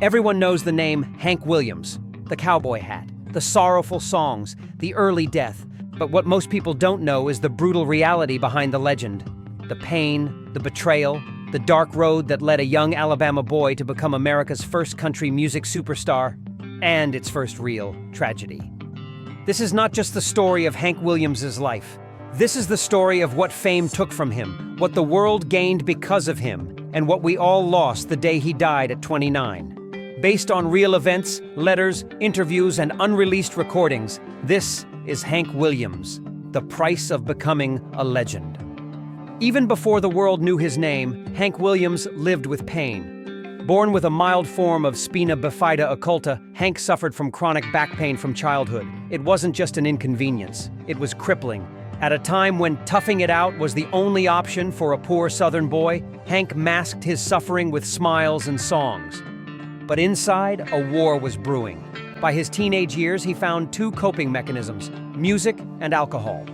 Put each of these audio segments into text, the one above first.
Everyone knows the name Hank Williams, the cowboy hat, the sorrowful songs, the early death. But what most people don't know is the brutal reality behind the legend. The pain, the betrayal, the dark road that led a young Alabama boy to become America's first country music superstar, and its first real tragedy. This is not just the story of Hank Williams' life. This is the story of what fame took from him, what the world gained because of him, and what we all lost the day he died at 29. Based on real events, letters, interviews, and unreleased recordings, this is Hank Williams, the price of becoming a legend. Even before the world knew his name, Hank Williams lived with pain. Born with a mild form of spina bifida occulta, Hank suffered from chronic back pain from childhood. It wasn't just an inconvenience, it was crippling. At a time when toughing it out was the only option for a poor Southern boy, Hank masked his suffering with smiles and songs. But inside, a war was brewing. By his teenage years, he found two coping mechanisms: music and alcohol.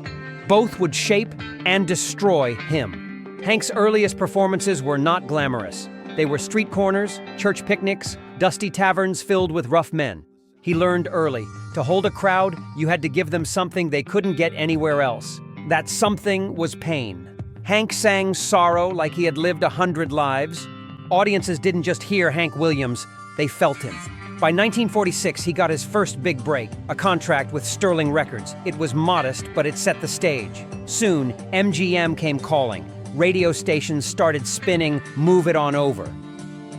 Both would shape and destroy him. Hank's earliest performances were not glamorous. They were street corners, church picnics, dusty taverns filled with rough men. He learned early, to hold a crowd, you had to give them something they couldn't get anywhere else. That something was pain. Hank sang sorrow like he had lived 100 lives. Audiences didn't just hear Hank Williams, they felt him. By 1946, he got his first big break, a contract with Sterling Records. It was modest, but it set the stage. Soon, MGM came calling. Radio stations started spinning, "Move It On Over."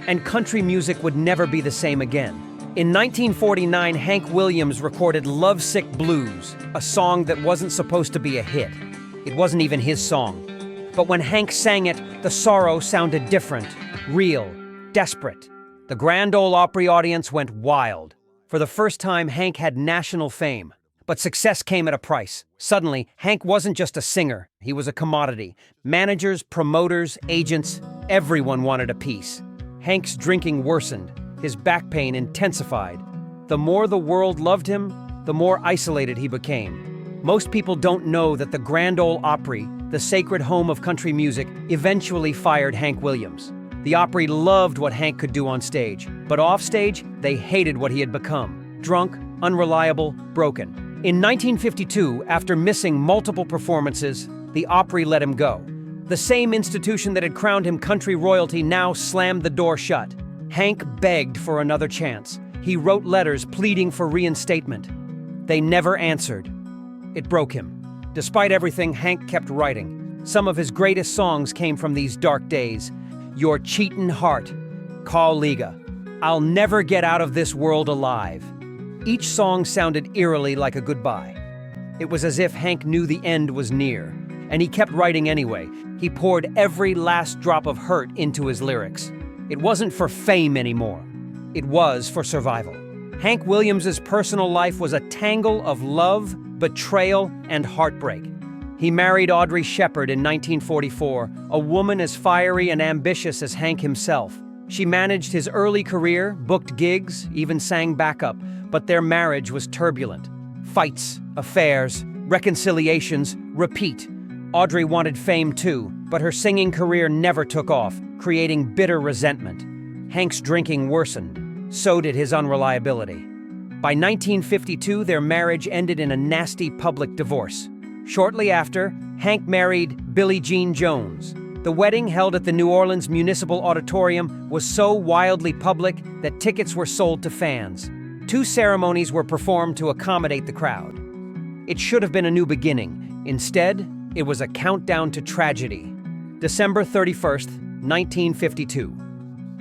And country music would never be the same again. In 1949, Hank Williams recorded Lovesick Blues, a song that wasn't supposed to be a hit. It wasn't even his song. But when Hank sang it, the sorrow sounded different, real, desperate. The Grand Ole Opry audience went wild. For the first time, Hank had national fame. But success came at a price. Suddenly, Hank wasn't just a singer, he was a commodity. Managers, promoters, agents, everyone wanted a piece. Hank's drinking worsened. His back pain intensified. The more the world loved him, the more isolated he became. Most people don't know that the Grand Ole Opry, the sacred home of country music, eventually fired Hank Williams. The Opry loved what Hank could do on stage, but off stage, they hated what he had become. Drunk, unreliable, broken. In 1952, after missing multiple performances, the Opry let him go. The same institution that had crowned him country royalty now slammed the door shut. Hank begged for another chance. He wrote letters pleading for reinstatement. They never answered. It broke him. Despite everything, Hank kept writing. Some of his greatest songs came from these dark days. Your Cheatin' Heart, Call Liga, I'll Never Get Out of This World Alive. Each song sounded eerily like a goodbye. It was as if Hank knew the end was near, and he kept writing anyway. He poured every last drop of hurt into his lyrics. It wasn't for fame anymore. It was for survival. Hank Williams' personal life was a tangle of love, betrayal, and heartbreak. He married Audrey Shepard in 1944, a woman as fiery and ambitious as Hank himself. She managed his early career, booked gigs, even sang backup, but their marriage was turbulent. Fights, affairs, reconciliations, repeat. Audrey wanted fame too, but her singing career never took off, creating bitter resentment. Hank's drinking worsened. So did his unreliability. By 1952, their marriage ended in a nasty public divorce. Shortly after, Hank married Billie Jean Jones. The wedding, held at the New Orleans Municipal Auditorium, was so wildly public that tickets were sold to fans. 2 ceremonies were performed to accommodate the crowd. It should have been a new beginning. Instead, it was a countdown to tragedy. December 31st, 1952.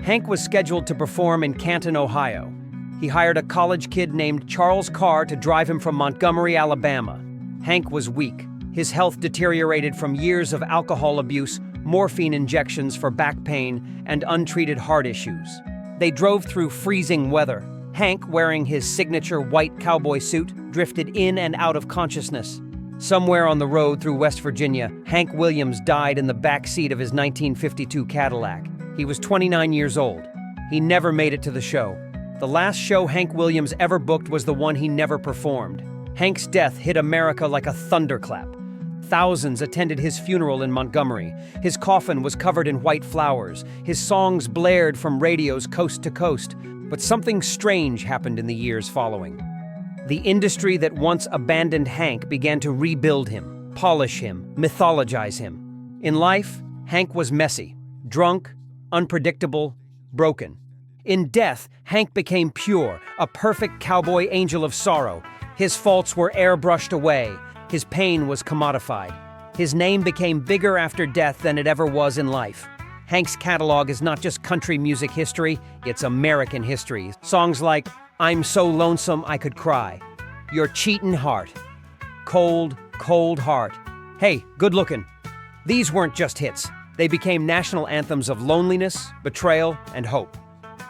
Hank was scheduled to perform in Canton, Ohio. He hired a college kid named Charles Carr to drive him from Montgomery, Alabama. Hank was weak. His health deteriorated from years of alcohol abuse, morphine injections for back pain, and untreated heart issues. They drove through freezing weather. Hank, wearing his signature white cowboy suit, drifted in and out of consciousness. Somewhere on the road through West Virginia, Hank Williams died in the back seat of his 1952 Cadillac. He was 29 years old. He never made it to the show. The last show Hank Williams ever booked was the one he never performed. Hank's death hit America like a thunderclap. Thousands attended his funeral in Montgomery. His coffin was covered in white flowers. His songs blared from radios coast to coast. But something strange happened in the years following. The industry that once abandoned Hank began to rebuild him, polish him, mythologize him. In life, Hank was messy, drunk, unpredictable, broken. In death, Hank became pure, a perfect cowboy angel of sorrow. His faults were airbrushed away. His pain was commodified. His name became bigger after death than it ever was in life. Hank's catalog is not just country music history, it's American history. Songs like I'm So Lonesome I Could Cry, Your Cheatin' Heart, Cold, Cold Heart. Hey, good looking. These weren't just hits. They became national anthems of loneliness, betrayal, and hope.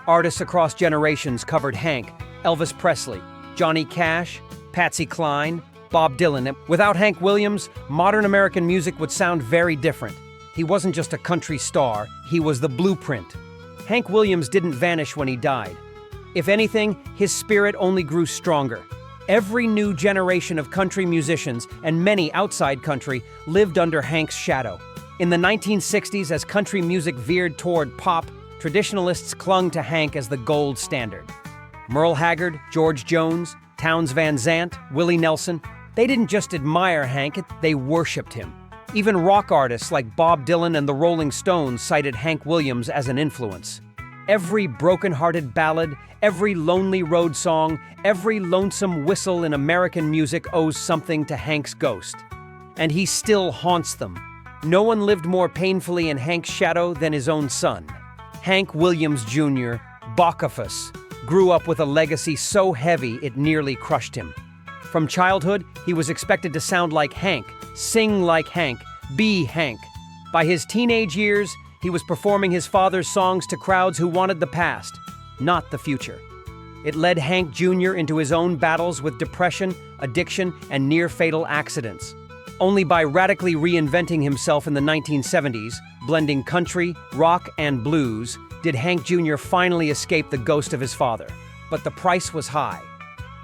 Artists across generations covered Hank, Elvis Presley, Johnny Cash, Patsy Cline, Bob Dylan. Without Hank Williams, modern American music would sound very different. He wasn't just a country star, he was the blueprint. Hank Williams didn't vanish when he died. If anything, his spirit only grew stronger. Every new generation of country musicians, and many outside country, lived under Hank's shadow. In the 1960s, as country music veered toward pop, traditionalists clung to Hank as the gold standard. Merle Haggard, George Jones, Townes Van Zandt, Willie Nelson, they didn't just admire Hank, they worshipped him. Even rock artists like Bob Dylan and the Rolling Stones cited Hank Williams as an influence. Every broken-hearted ballad, every lonely road song, every lonesome whistle in American music owes something to Hank's ghost. And he still haunts them. No one lived more painfully in Hank's shadow than his own son. Hank Williams Jr., Baucafus, grew up with a legacy so heavy it nearly crushed him. From childhood, he was expected to sound like Hank, sing like Hank, be Hank. By his teenage years, he was performing his father's songs to crowds who wanted the past, not the future. It led Hank Jr. into his own battles with depression, addiction, and near-fatal accidents. Only by radically reinventing himself in the 1970s, blending country, rock, and blues, did Hank Jr. finally escape the ghost of his father. But the price was high.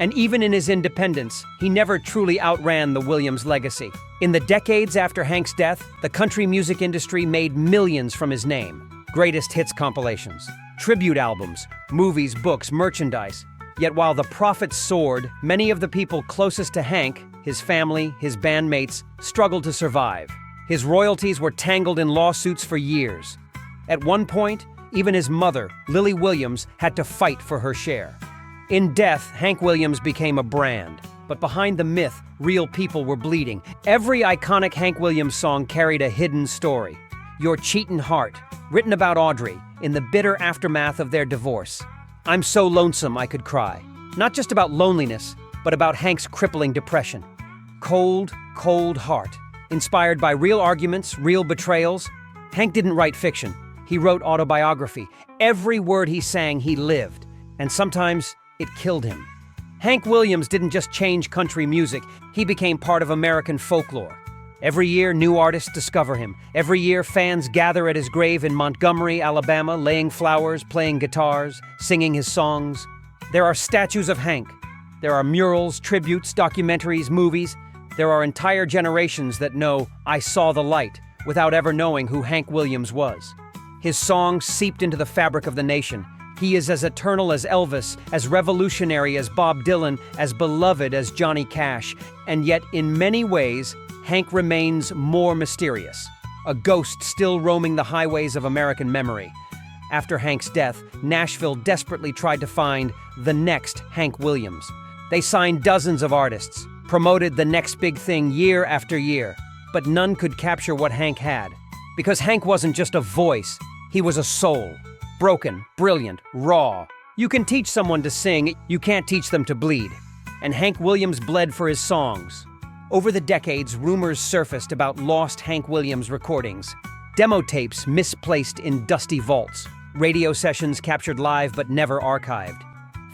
And even in his independence, he never truly outran the Williams legacy. In the decades after Hank's death, the country music industry made millions from his name. Greatest hits compilations, tribute albums, movies, books, merchandise. Yet while the profits soared, many of the people closest to Hank, his family, his bandmates, struggled to survive. His royalties were tangled in lawsuits for years. At one point, even his mother, Lily Williams, had to fight for her share. In death, Hank Williams became a brand. But behind the myth, real people were bleeding. Every iconic Hank Williams song carried a hidden story. Your Cheatin' Heart, written about Audrey in the bitter aftermath of their divorce. I'm So Lonesome I Could Cry, not just about loneliness, but about Hank's crippling depression. Cold, Cold Heart, inspired by real arguments, real betrayals. Hank didn't write fiction. He wrote autobiography. Every word he sang, he lived. And sometimes, it killed him. Hank Williams didn't just change country music, he became part of American folklore. Every year, new artists discover him. Every year, fans gather at his grave in Montgomery, Alabama, laying flowers, playing guitars, singing his songs. There are statues of Hank. There are murals, tributes, documentaries, movies. There are entire generations that know I saw the light without ever knowing who Hank Williams was. His songs seeped into the fabric of the nation. He is as eternal as Elvis, as revolutionary as Bob Dylan, as beloved as Johnny Cash. And yet, in many ways, Hank remains more mysterious. A ghost still roaming the highways of American memory. After Hank's death, Nashville desperately tried to find the next Hank Williams. They signed dozens of artists, promoted the next big thing year after year, but none could capture what Hank had. Because Hank wasn't just a voice, he was a soul. Broken, brilliant, raw. You can teach someone to sing, you can't teach them to bleed. And Hank Williams bled for his songs. Over the decades, rumors surfaced about lost Hank Williams recordings. Demo tapes misplaced in dusty vaults. Radio sessions captured live but never archived.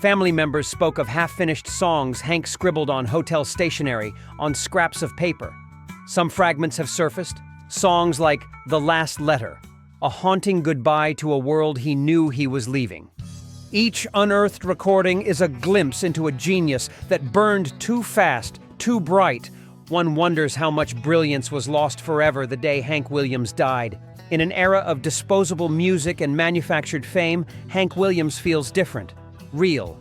Family members spoke of half-finished songs Hank scribbled on hotel stationery on scraps of paper. Some fragments have surfaced. Songs like The Last Letter, a haunting goodbye to a world he knew he was leaving. Each unearthed recording is a glimpse into a genius that burned too fast, too bright. One wonders how much brilliance was lost forever the day Hank Williams died. In an era of disposable music and manufactured fame, Hank Williams feels different. real.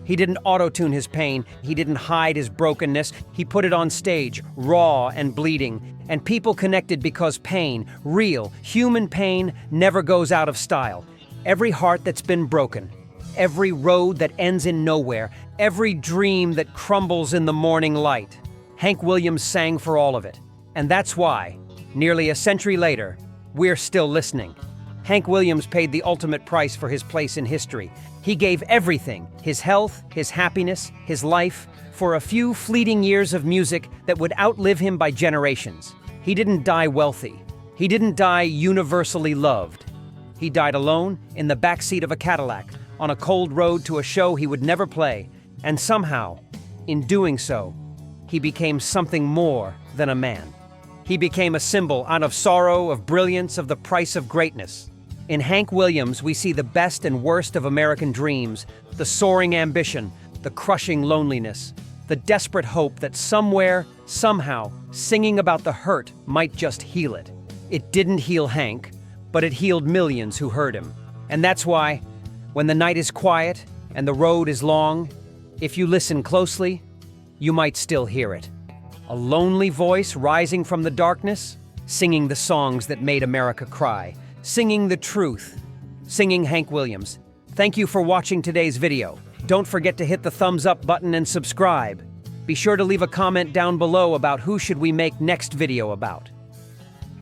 He didn't auto-tune his pain, he didn't hide his brokenness, he put it on stage, raw and bleeding. And people connected because pain, real, human pain, never goes out of style. Every heart that's been broken, every road that ends in nowhere, every dream that crumbles in the morning light. Hank Williams sang for all of it. And that's why, nearly a century later, we're still listening. Hank Williams paid the ultimate price for his place in history. He gave everything, his health, his happiness, his life, for a few fleeting years of music that would outlive him by generations. He didn't die wealthy. He didn't die universally loved. He died alone in the backseat of a Cadillac, on a cold road to a show he would never play. And somehow, in doing so, he became something more than a man. He became a symbol out of sorrow, of brilliance, of the price of greatness. In Hank Williams, we see the best and worst of American dreams, the soaring ambition, the crushing loneliness, the desperate hope that somewhere, somehow, singing about the hurt might just heal it. It didn't heal Hank, but it healed millions who heard him. And that's why, when the night is quiet and the road is long, if you listen closely, you might still hear it. A lonely voice rising from the darkness, singing the songs that made America cry, singing the truth, singing Hank Williams. Thank you for watching today's video. Don't forget to hit the thumbs up button and subscribe. Be sure to leave a comment down below about who should we make next video about.